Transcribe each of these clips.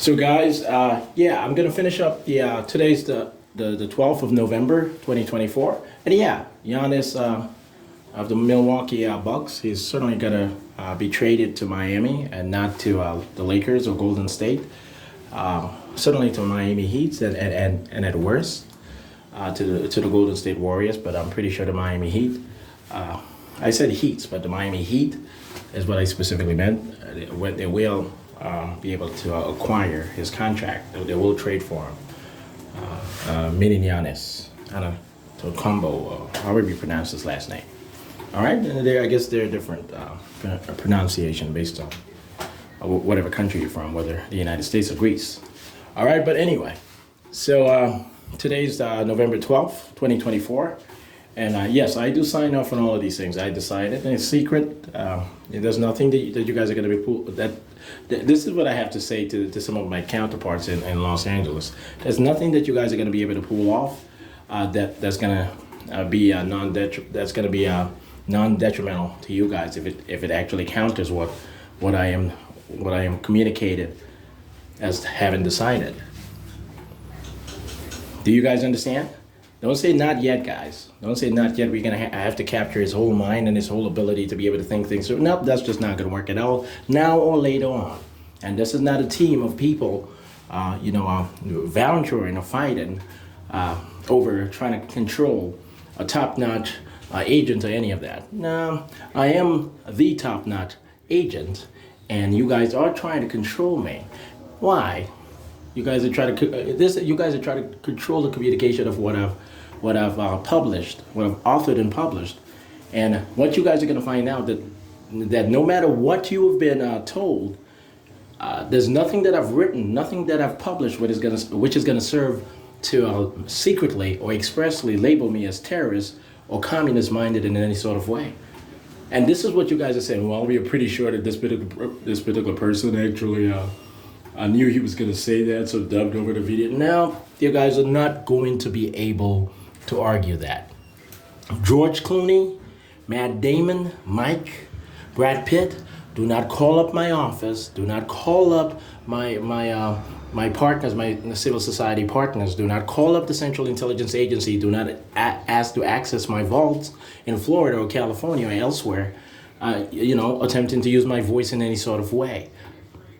So guys, yeah, I'm gonna finish up the today's the 12th of November 2024, and yeah, Giannis of the Milwaukee Bucks, he's certainly gonna be traded to Miami and not to the Lakers or Golden State. Certainly to Miami Heat and at worst to the Golden State Warriors, but I'm pretty sure the Miami Heat. I said Heats, but the Miami Heat is what I specifically meant. They will be able to acquire his contract. They will trade for him. Meaning Giannis, to combo, or however you pronounce his last name. All right, and I guess they're different pronunciation based on whatever country you're from, whether the United States or Greece. All right, but anyway, so today's November 12th, 2024. And yes, I do sign off on all of these things. I decided, and it's secret. There's nothing that you guys are going to be this is what I have to say to some of my counterparts in Los Angeles. There's nothing that you guys are going to be able to pull off that's going to be non-detrimental to you guys if it actually counters what I am communicated as having decided. Do you guys understand? Don't say not yet, guys. Don't say not yet. We're gonna have to capture his whole mind and his whole ability to be able to think things through. Nope, that's just not gonna work at all. Now or later on. And this is not a team of people, volunteering or fighting over trying to control a top-notch agent or any of that. No, I am the top-notch agent, and you guys are trying to control me. Why? You guys are trying to control the communication of what I've published, what I've authored and published, and what you guys are going to find out that no matter what you have been told, there's nothing that I've written, nothing that I've published, which is going to serve to secretly or expressly label me as terrorist or communist-minded in any sort of way. And this is what you guys are saying. Well, we are pretty sure that this particular person actually. I knew he was going to say that, so dubbed over the video. Now, you guys are not going to be able to argue that. George Clooney, Matt Damon, Mike, Brad Pitt, do not call up my office. Do not call up my partners, my civil society partners. Do not call up the Central Intelligence Agency. Do not ask to access my vaults in Florida or California or elsewhere, attempting to use my voice in any sort of way.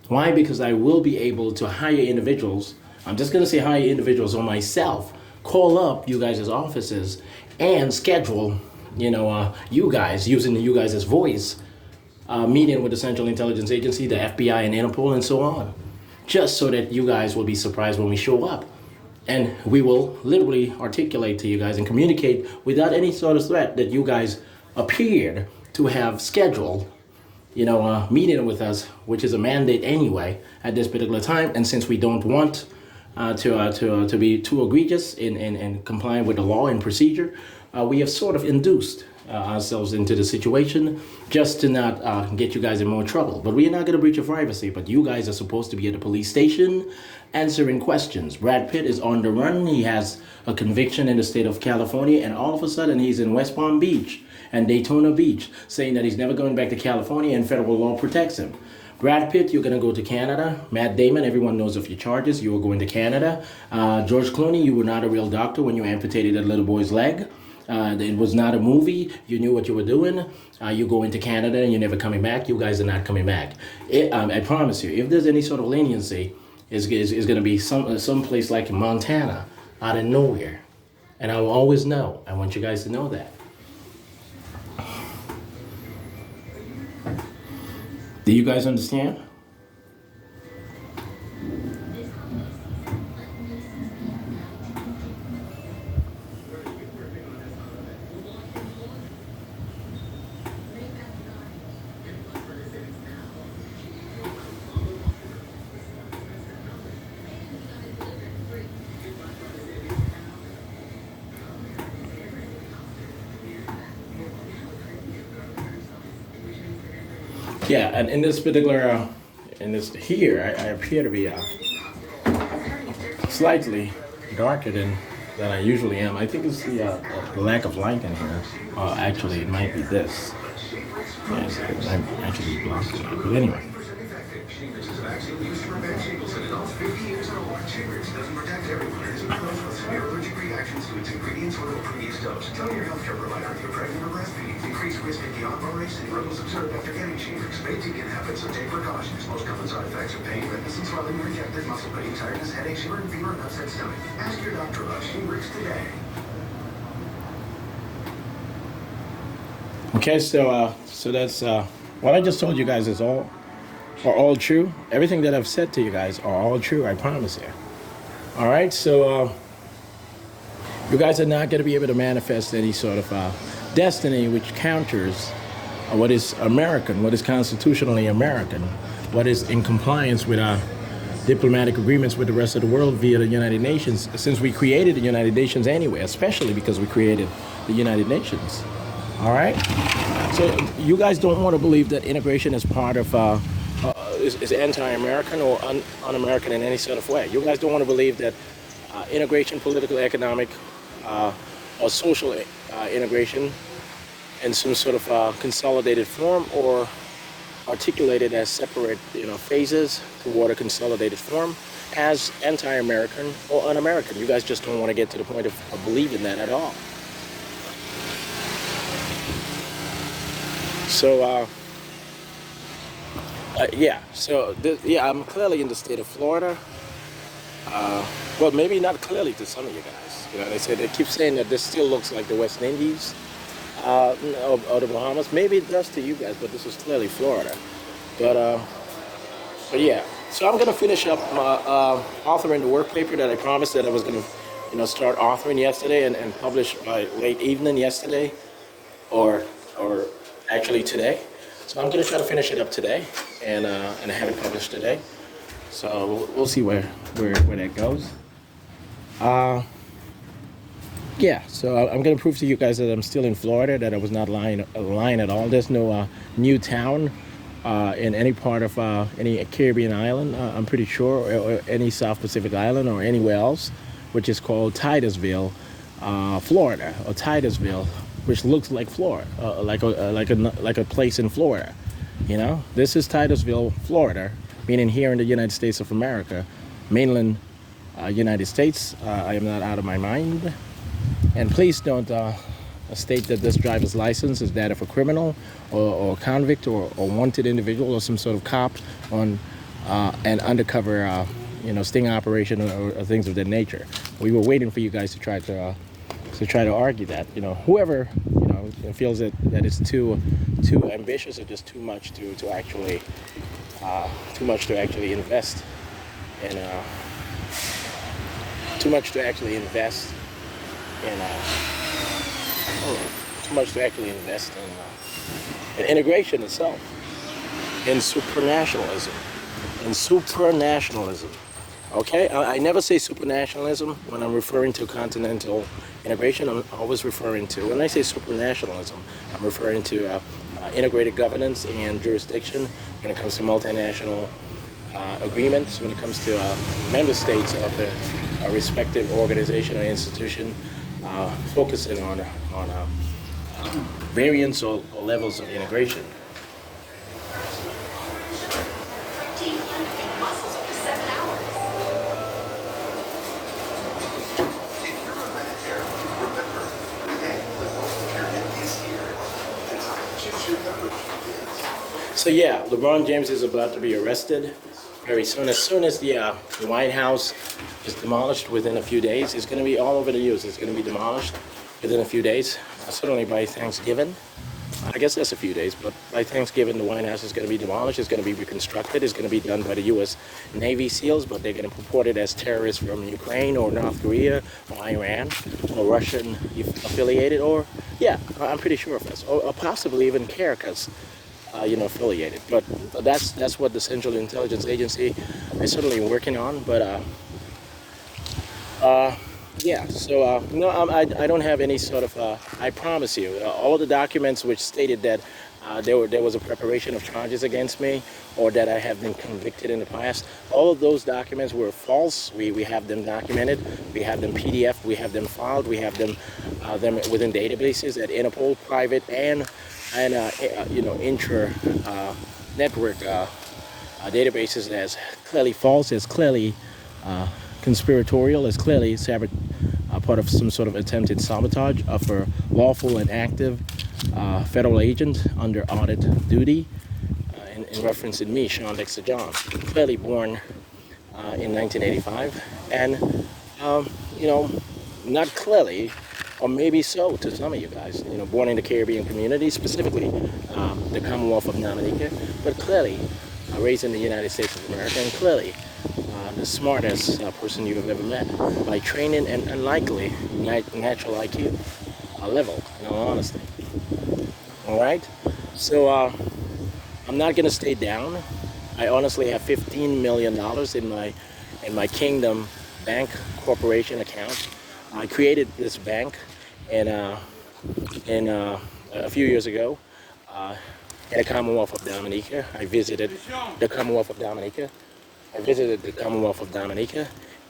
Why? Because I will be able to hire individuals. I'm just going to say hire individuals or myself. Call up you guys' offices and schedule, you guys, using you guys' voice, meeting with the Central Intelligence Agency, the FBI and Interpol and so on. Just so that you guys will be surprised when we show up. And we will literally articulate to you guys and communicate without any sort of threat that you guys appeared to have scheduled meeting with us, which is a mandate anyway at this particular time. And since we don't want to be too egregious in complying with the law and procedure, we have sort of induced ourselves into the situation just to not get you guys in more trouble. But we are not going to breach your privacy, but you guys are supposed to be at the police station answering questions. Brad Pitt is on the run. He has a conviction in the state of California, and all of a sudden he's in West Palm Beach and Daytona Beach, saying that he's never going back to California and federal law protects him. Brad Pitt, you're going to go to Canada. Matt Damon, everyone knows of your charges. You are going to Canada. George Clooney, you were not a real doctor when you amputated that little boy's leg. It was not a movie. You knew what you were doing. You go into Canada and you're never coming back. You guys are not coming back. I promise you, if there's any sort of leniency, it's going to be some place like Montana, out of nowhere. And I will always know. I want you guys to know that. Do you guys understand? Yeah, and in this particular, I appear to be slightly darker than I usually am. I think it's the lack of light in here. Actually, it might be this. Yes, I'm actually blocking it. But anyway. Shingrix doesn't protect everyone and is approved with severe allergic reactions to its ingredients or a previous dose. Tell your healthcare provider if you're pregnant or breastfeeding. Increased risk of Guillain-Barré syndrome was observed after getting Shingrix. May weaken habits, so take precautions. Most common side effects are pain, redness, and swelling, rejected muscle pain, tiredness, headache, shivering, fever, and upset stomach. Ask your doctor about Shingrix today. Okay, so that's what I just told you guys is all true. Everything that I've said to you guys are all true. I promise you. All right, so you guys are not going to be able to manifest any sort of destiny which counters what is American, what is constitutionally American, what is in compliance with diplomatic agreements with the rest of the world via the United Nations, since we created the United Nations anyway, especially because we created the United Nations. All right? So you guys don't want to believe that integration is part of, is anti-American or un-American in any sort of way. You guys don't want to believe that integration, political, economic, or social integration in some sort of consolidated form or articulated as separate, phases toward a consolidated form as anti-American or un-American. You guys just don't want to get to the point of believing that at all. So, I'm clearly in the state of Florida. Well, maybe not clearly to some of you guys. They keep saying that this still looks like the West Indies or the Bahamas. Maybe it does to you guys, but this is clearly Florida. But yeah. So I'm gonna finish up authoring the work paper that I promised that I was gonna, start authoring yesterday and publish by late evening yesterday, or actually today. So I'm gonna try to finish it up today and have it published today. So we'll see where that goes. Yeah, so I'm going to prove to you guys that I'm still in Florida, that I was not lying at all. There's no new town in any part of any Caribbean island, I'm pretty sure, or any South Pacific island or anywhere else, which is called Titusville, Florida, or Titusville, which looks like Florida, like a place in Florida. This is Titusville, Florida, meaning here in the United States of America, mainland United States. I am not out of my mind. And please don't state that this driver's license is that of a criminal or convict or wanted individual or some sort of cop on an undercover, sting operation or things of that nature. We were waiting for you guys to try to argue that. Whoever feels that it's too ambitious or just too much to actually invest in too much to actually invest in integration itself, in supranationalism. Okay, I never say supranationalism when I'm referring to continental integration. I'm always referring to, when I say supranationalism, I'm referring to integrated governance and jurisdiction when it comes to multinational agreements, when it comes to member states of the respective organization or institution, focusing on variants or levels of integration. So yeah, LeBron James is about to be arrested very soon. As soon as the White House is demolished within a few days, it's going to be all over the news. It's going to be demolished within a few days, certainly by Thanksgiving. I guess that's a few days, but by Thanksgiving, the White House is going to be demolished. It's going to be reconstructed. It's going to be done by the U.S. Navy SEALs, but they're going to purport it as terrorists from Ukraine or North Korea or Iran or Russian affiliated, or, yeah, I'm pretty sure of this, or possibly even Caracas. Affiliated, but that's what the Central Intelligence Agency is certainly working on. But yeah, so I don't have any sort of. I promise you, all the documents which stated that there was a preparation of charges against me, or that I have been convicted in the past, all of those documents were false. We have them documented. We have them PDF. We have them filed. We have them within databases at INTERPOL, private and intra network databases as clearly false, as clearly conspiratorial. It's clearly part of some sort of attempted sabotage of a lawful and active federal agent under audit duty, in reference to me, Shawn Dexter John, clearly born in 1985, and not clearly, or maybe so to some of you guys, born in the Caribbean community, specifically the Commonwealth of Dominica, but clearly raised in the United States of America, and clearly the smartest person you have ever met by training and likely natural IQ level, in all honesty. All right, so I'm not gonna stay down. I honestly have $15 million in my Kingdom Bank Corporation account. I created this bank a few years ago in the Commonwealth of Dominica. I visited the Commonwealth of Dominica.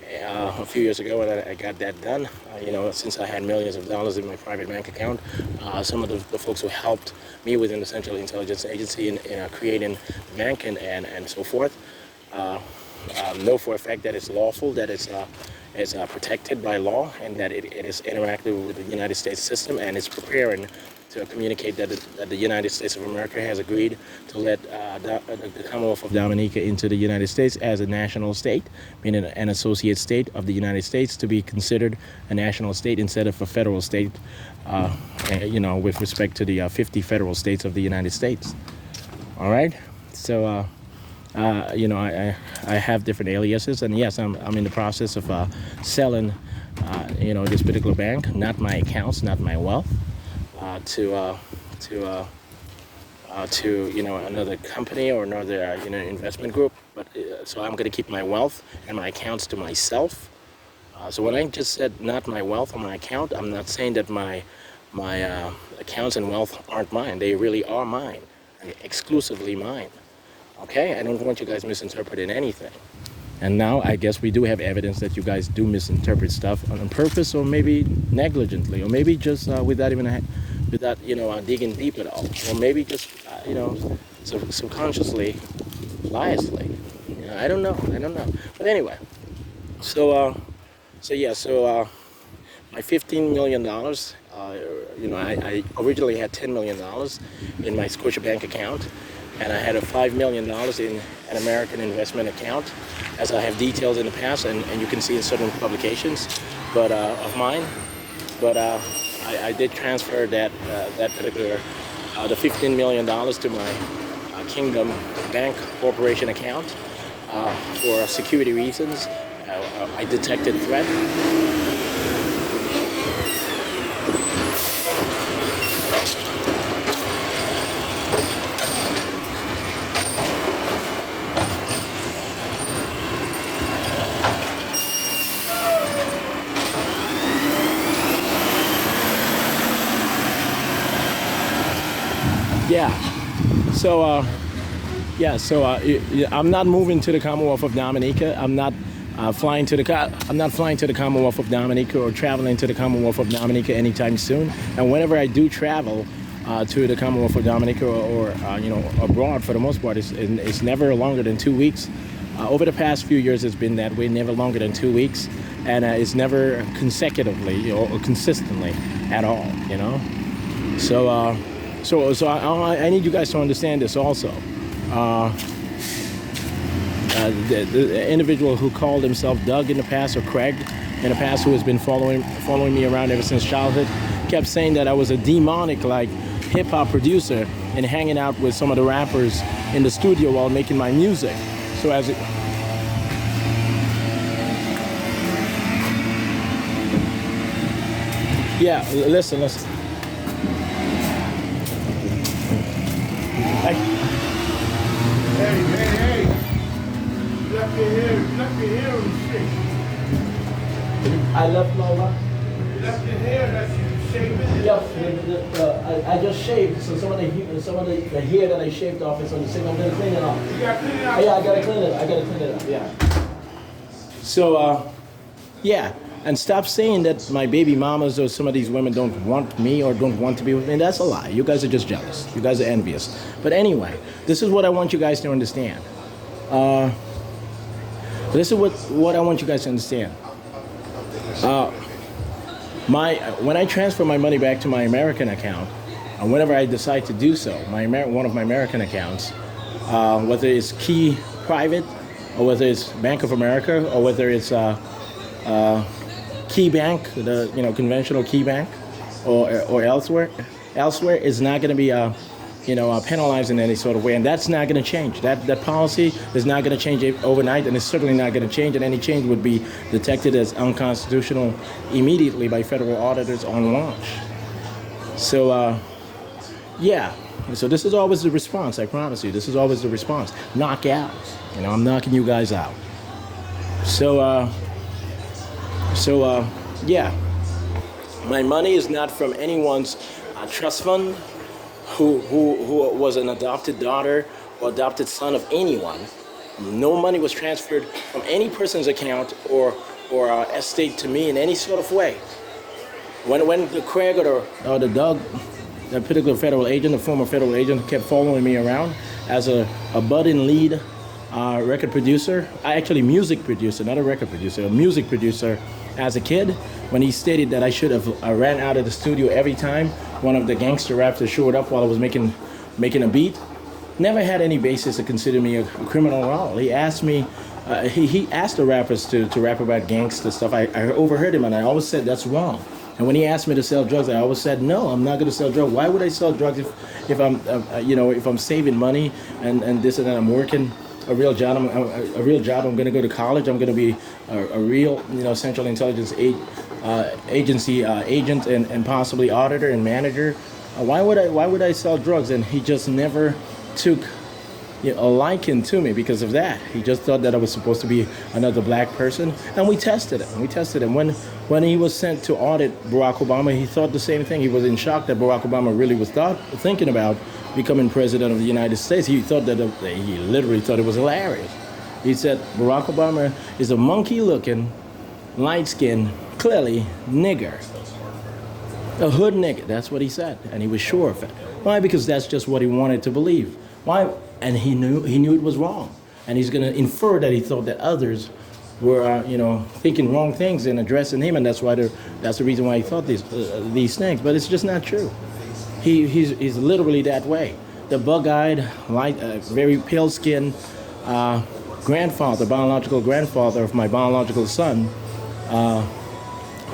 A few years ago, and I got that done. Since I had millions of dollars in my private bank account, some of the folks who helped me within the Central Intelligence Agency in creating the bank and so forth know for a fact that it's lawful, that it's protected by law, and that it is interactive with the United States system, and it's preparing to communicate that the United States of America has agreed to let the Commonwealth of Dominica into the United States as a national state, meaning an associate state of the United States, to be considered a national state instead of a federal state, with respect to the 50 federal states of the United States. All right, so I have different aliases, and yes, I'm in the process of selling, this particular bank, not my accounts, not my wealth, to another company or another investment group. But so I'm going to keep my wealth and my accounts to myself. So when I just said not my wealth or my account, I'm not saying that my accounts and wealth aren't mine. They really are mine, exclusively mine. Okay, I don't want you guys misinterpreting anything. And now I guess we do have evidence that you guys do misinterpret stuff on purpose, or maybe negligently, or maybe just without digging deep at all, or maybe just subconsciously, biasly. I don't know. But anyway, so my $15 million. I originally had $10 million in my Scotiabank account. And I had a $5 million in an American investment account, as I have detailed in the past, and you can see in certain publications, but of mine. But I did transfer that particular the $15 million to my Kingdom Bank Corporation account for security reasons. I detected threat. I'm not moving to the Commonwealth of Dominica. I'm not flying to the Commonwealth of Dominica or traveling to the Commonwealth of Dominica anytime soon. And whenever I do travel to the Commonwealth of Dominica or abroad, for the most part, it's never longer than 2 weeks. Over the past few years, it's been that way, never longer than 2 weeks, and it's never consecutively or consistently at all. So I need you guys to understand this also. The individual who called himself Doug in the past, or Craig in the past, who has been following me around ever since childhood, kept saying that I was a demonic, hip-hop producer and hanging out with some of the rappers in the studio while making my music. So listen. Hey. You left your hair on the street. I left my what? You left your hair, that's you shaving it? Yeah, I just shaved, so some of the hair that I shaved off is on the sink. I'm gonna clean it off. You gotta clean it out? Yeah, I gotta clean it up, yeah. So, and stop saying that my baby mamas or some of these women don't want me or don't want to be with me. That's a lie. You guys are just jealous. You guys are envious. But anyway, this is what I want you guys to understand. This is what I want you guys to understand. When I transfer my money back to my American account, and whenever I decide to do so, one of my American accounts, whether it's Key Private, or whether it's Bank of America, or whether it's Key Bank, the conventional Key Bank, or elsewhere, is not going to be penalized in any sort of way, and that's not going to change. That policy is not going to change overnight, and it's certainly not going to change. And any change would be detected as unconstitutional immediately by federal auditors on launch. So, yeah. So this is always the response. I promise you, this is always the response. Knock out. I'm knocking you guys out. So, yeah. My money is not from anyone's trust fund who was an adopted daughter or adopted son of anyone. No money was transferred from any person's account or estate to me in any sort of way. When the Craig or the Doug, that particular federal agent, the former federal agent, kept following me around as a budding lead record producer, actually music producer, not a record producer, a music producer as a kid, when he stated that I should have ran out of the studio every time one of the gangster rappers showed up while I was making a beat, never had any basis to consider me a criminal at all. He asked me, he asked the rappers to rap about gangster stuff. I overheard him, and I always said that's wrong. And when he asked me to sell drugs, I always said, no, I'm not going to sell drugs. Why would I sell drugs if I'm saving money and this and that, I'm working a real job. I'm going to go to college. I'm going to be a real Central Intelligence Agency agent and possibly auditor and manager. Why would I sell drugs? And he just never took a liking to me because of that. He just thought that I was supposed to be another black person, and we tested him. When he was sent to audit Barack Obama, he thought the same thing. He was in shock that Barack Obama really was thinking about becoming president of the United States. He literally thought it was hilarious. He said Barack Obama is a monkey-looking, light-skinned, clearly nigger, a hood nigger. That's what he said, and he was sure of it. Why? Because that's just what he wanted to believe. Why? And he knew it was wrong, and he's going to infer that he thought that others were thinking wrong things and addressing him, and that's the reason why he thought these things. But it's just not true. He's literally that way. The bug-eyed, light, very pale-skinned biological grandfather of my biological son,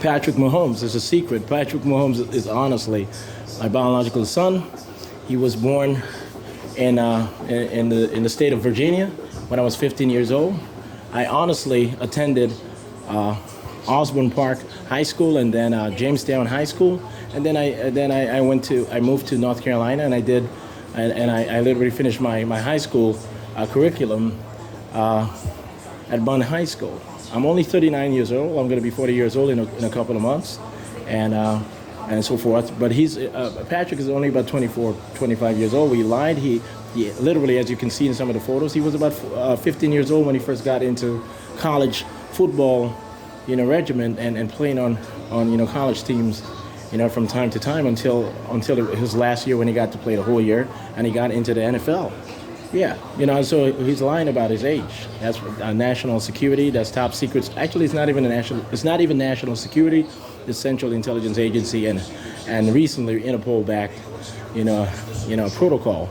Patrick Mahomes. There's a secret. Patrick Mahomes is honestly my biological son. He was born in the state of Virginia when I was 15 years old. I honestly attended Osborne Park High School and then Jamestown High School, and then I moved to North Carolina, and I literally finished my high school curriculum at Bunn High School. I'm only 39 years old. I'm going to be 40 years old in a couple of months, and so forth. But Patrick is only about 24, 25 years old. We lied. He literally, as you can see in some of the photos, he was about 15 years old when he first got into college football, regimen and playing on college teams, from time to time until his last year when he got to play the whole year and he got into the NFL. Yeah, so he's lying about his age. That's national security. That's top secrets. Actually, it's not even national security. The Central Intelligence Agency and recently Interpol backed, protocol.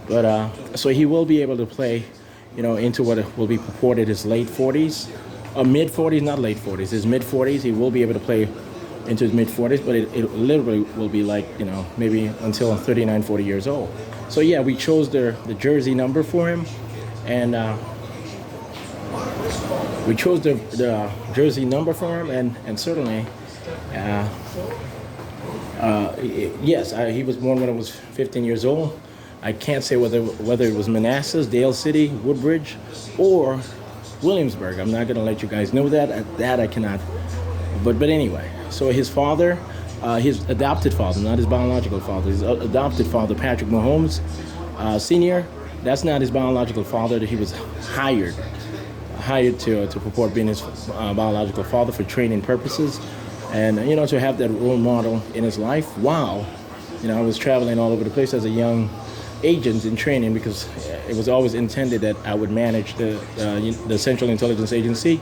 But so he will be able to play, into what will be purported his late 40s, or mid 40s, not late 40s. His mid 40s. He will be able to play into his mid 40s, but it literally will be like maybe until 39, 40 years old. So yeah, we chose the jersey number for him, and we chose the jersey number for him, and certainly, yes, he was born when I was 15 years old. I can't say whether it was Manassas, Dale City, Woodbridge, or Williamsburg. I'm not going to let you guys know that. That I cannot. But anyway, so his father, his adopted father, not his biological father, his adopted father, Patrick Mahomes, Sr., that's not his biological father. He was hired to purport being his biological father for training purposes, and to have that role model in his life. Wow, I was traveling all over the place as a young agents in training because it was always intended that I would manage the Central Intelligence Agency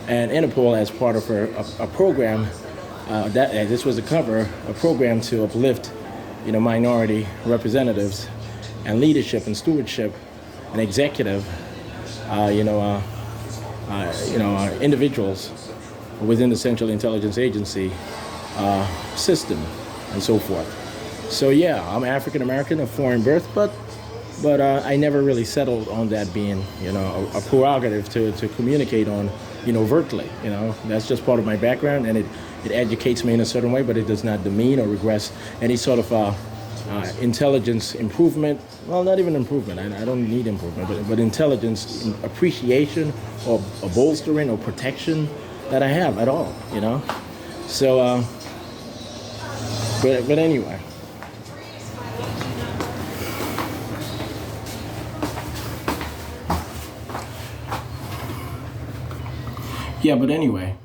and Interpol as part of a program this was a program to uplift, minority representatives and leadership and stewardship and executive, individuals within the Central Intelligence Agency system and so forth. So yeah, I'm African American of foreign birth, but I never really settled on that being, a prerogative to communicate on, overtly. That's just part of my background, and it educates me in a certain way, but it does not demean or regress any sort of intelligence improvement. Well, not even improvement. I don't need improvement, but intelligence appreciation or bolstering or protection that I have at all. So, but anyway. Yeah, but anyway,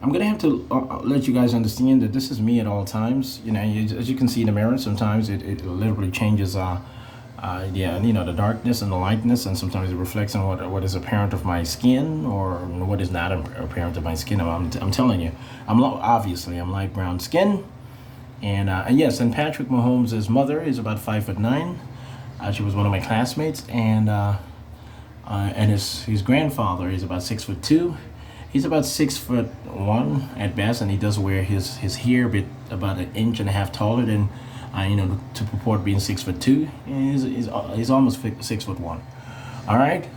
I'm going to have to let you guys understand that this is me at all times. As you can see in the mirror, sometimes it literally changes, the darkness and the lightness, and sometimes it reflects on what is apparent of my skin or what is not apparent of my skin. I'm telling you, I'm light brown skin. And Patrick Mahomes' mother is about 5'9". She was one of my classmates, and his grandfather is about 6'2". He's about 6'1" at best, and he does wear his hair about 1.5 inches taller than, to purport being 6'2". He's almost 6'1". All right,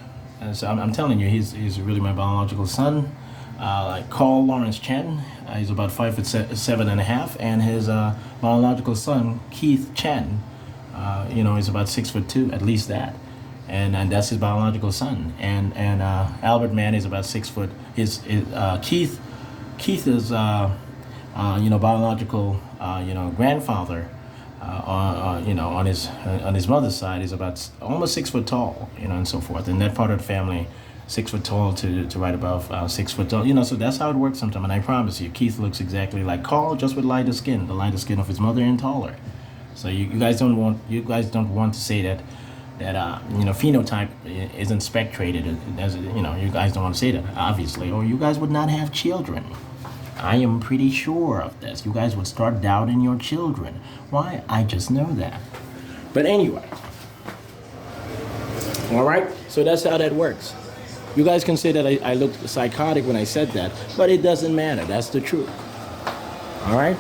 and so I'm telling you, he's really my biological son. Like Carl Lawrence Chen, he's about 5'7.5", and his biological son Keith Chen, is about 6'2", at least that. And that's his biological son. And Albert Mann is about 6 foot. Keith is biological grandfather on his mother's side is about almost 6 foot tall, and so forth. And that part of the family, 6 foot tall to right above 6 foot tall. So that's how it works sometimes. And I promise you, Keith looks exactly like Carl, just with the lighter skin of his mother and taller. So you guys don't want to say that phenotype isn't spectrated, as you guys don't want to say that, obviously, or you guys would not have children. I am pretty sure of this. You guys would start doubting your children. Why? I just know that. But anyway, all right, so that's how that works. You guys can say that I looked psychotic when I said that, but it doesn't matter. That's the truth. All right.